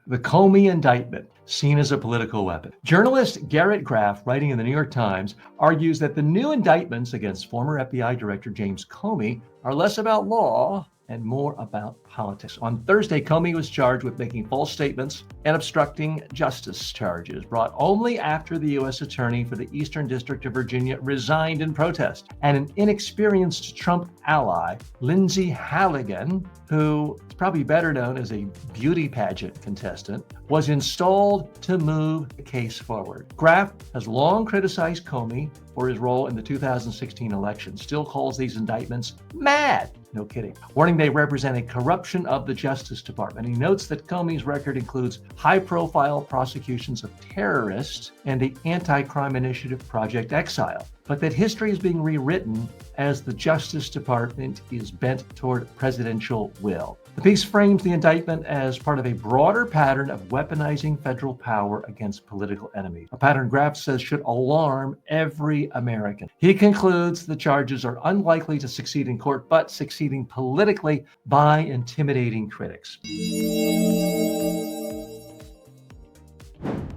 The Comey Indictment, seen as a political weapon. Journalist Garrett Graff, writing in the New York Times, argues that the new indictments against former FBI Director James Comey are less about law and more about politics. On Thursday, Comey was charged with making false statements and obstructing justice charges, brought only after the U.S. Attorney for the Eastern District of Virginia resigned in protest, and an inexperienced Trump ally, Lindsay Halligan, who is probably better known as a beauty pageant contestant, was installed to move the case forward. Graff has long criticized Comey for his role in the 2016 election, still calls these indictments mad. No kidding. Warning they represent a corruption of the Justice Department. He notes that Comey's record includes high-profile prosecutions of terrorists and the anti-crime initiative Project Exile, but that history is being rewritten as the Justice Department is bent toward presidential will. The piece frames the indictment as part of a broader pattern of weaponizing federal power against political enemies, a pattern Graff says should alarm every American. He concludes the charges are unlikely to succeed in court, but succeeding politically by intimidating critics.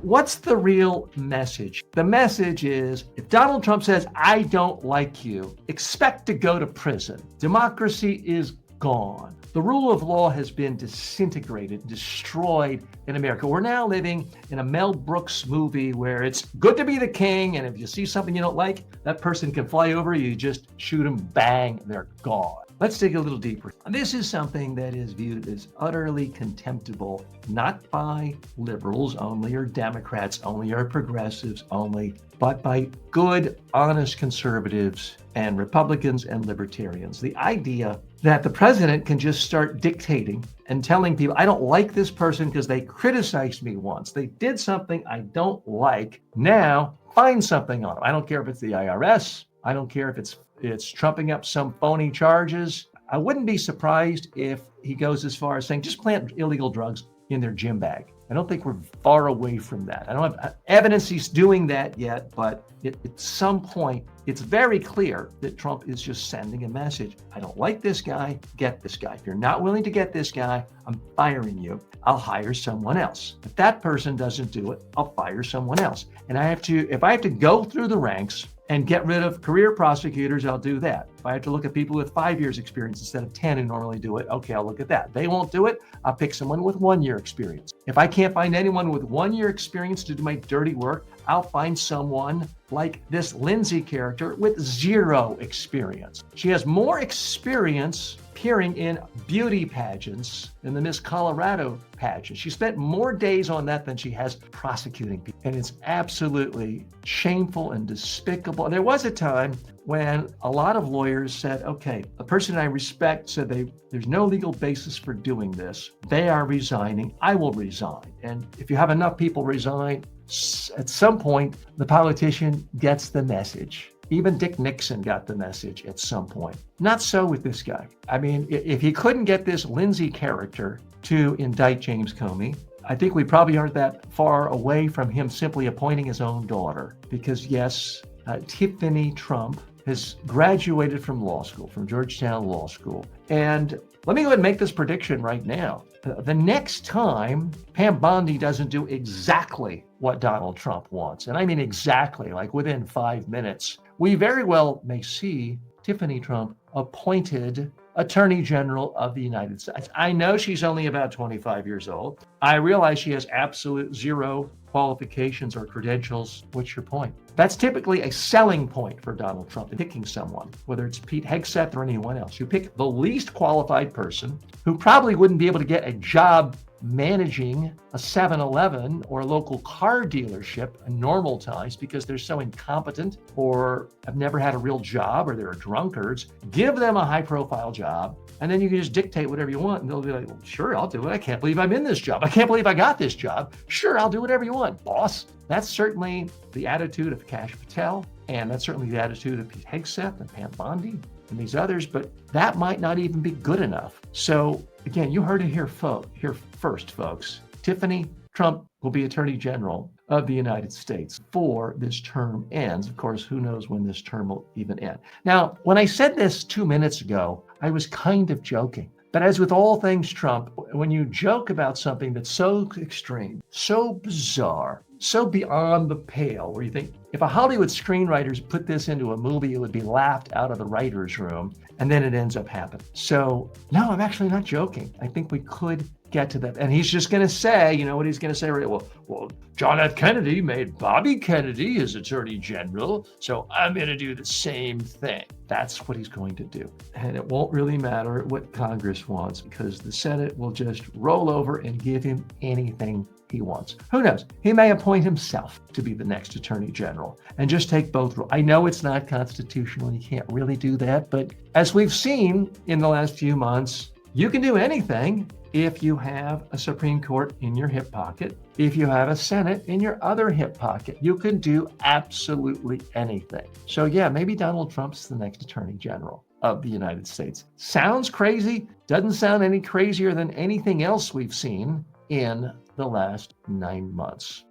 What's the real message? The message is, if Donald Trump says, "I don't like you," expect to go to prison. Democracy is gone. The rule of law has been disintegrated, destroyed in America. We're now living in a Mel Brooks movie where it's good to be the king, and if you see something you don't like, that person can fly over you, just shoot them, bang, they're gone. Let's dig a little deeper. This is something that is viewed as utterly contemptible, not by liberals only, or Democrats only, or progressives only, but by good, honest conservatives and Republicans and libertarians. The idea that the president can just start dictating and telling people, "I don't like this person because they criticized me once. They did something I don't like. Now find something on them. I don't care if it's the IRS. I don't care if it's trumping up some phony charges." I wouldn't be surprised if he goes as far as saying, just plant illegal drugs in their gym bag. I don't think we're far away from that. I don't have evidence he's doing that yet, but at some point, it's very clear that Trump is just sending a message. I don't like this guy, get this guy. If you're not willing to get this guy, I'm firing you. I'll hire someone else. If that person doesn't do it, I'll fire someone else. And if I have to go through the ranks and get rid of career prosecutors, I'll do that. If I have to look at people with 5 years experience instead of 10 who normally do it, okay, I'll look at that. They won't do it, I'll pick someone with 1 year experience. If I can't find anyone with 1 year experience to do my dirty work, I'll find someone like this Lindsay character with 0 experience. She has more experience appearing in beauty pageants in the Miss Colorado pageant. She spent more days on that than she has prosecuting people. And it's absolutely shameful and despicable. There was a time when a lot of lawyers said, okay, a person I respect said there's no legal basis for doing this. They are resigning. I will resign. And if you have enough people resign, at some point, the politician gets the message. Even Dick Nixon got the message at some point. Not so with this guy. I mean, if he couldn't get this Lindsay character to indict James Comey, I think we probably aren't that far away from him simply appointing his own daughter. Because yes, Tiffany Trump has graduated from law school, from Georgetown Law School. And let me go ahead and make this prediction right now. The next time Pam Bondi doesn't do exactly what Donald Trump wants, and I mean exactly, like within 5 minutes, we very well may see Tiffany Trump appointed Attorney General of the United States. I know she's only about 25 years old. I realize she has absolute 0 qualifications or credentials. What's your point? That's typically a selling point for Donald Trump in picking someone, whether it's Pete Hegseth or anyone else. You pick the least qualified person who probably wouldn't be able to get a job managing a 7-Eleven or a local car dealership in normal times because they're so incompetent or have never had a real job or they're drunkards. Give them a high-profile job, and then you can just dictate whatever you want, and they'll be like, well, sure, I'll do it. I can't believe I'm in this job. I can't believe I got this job. Sure, I'll do whatever you want, boss. That's certainly the attitude of Kash Patel, and that's certainly the attitude of Pete Hegseth and Pam Bondi and these others, but that might not even be good enough. So again, you heard it here first, folks. Tiffany Trump will be Attorney General of the United States before this term ends. Of course, who knows when this term will even end. Now, when I said this 2 minutes ago, I was kind of joking. But as with all things Trump, when you joke about something that's so extreme, so bizarre, so beyond the pale, where you think if a Hollywood screenwriters put this into a movie, it would be laughed out of the writer's room, and then it ends up happening. So no, I'm actually not joking. I think we could get to that. And he's just going to say, you know what he's going to say? Right? Well, John F. Kennedy made Bobby Kennedy his attorney general, so I'm going to do the same thing. That's what he's going to do. And it won't really matter what Congress wants, because the Senate will just roll over and give him anything he wants. Who knows? He may appoint himself to be the next attorney general and just take both roles. I know it's not constitutional. You can't really do that. But as we've seen in the last few months, you can do anything if you have a Supreme Court in your hip pocket, if you have a Senate in your other hip pocket. You can do absolutely anything. So yeah, maybe Donald Trump's the next attorney general of the United States. Sounds crazy. Doesn't sound any crazier than anything else we've seen in the last 9 months.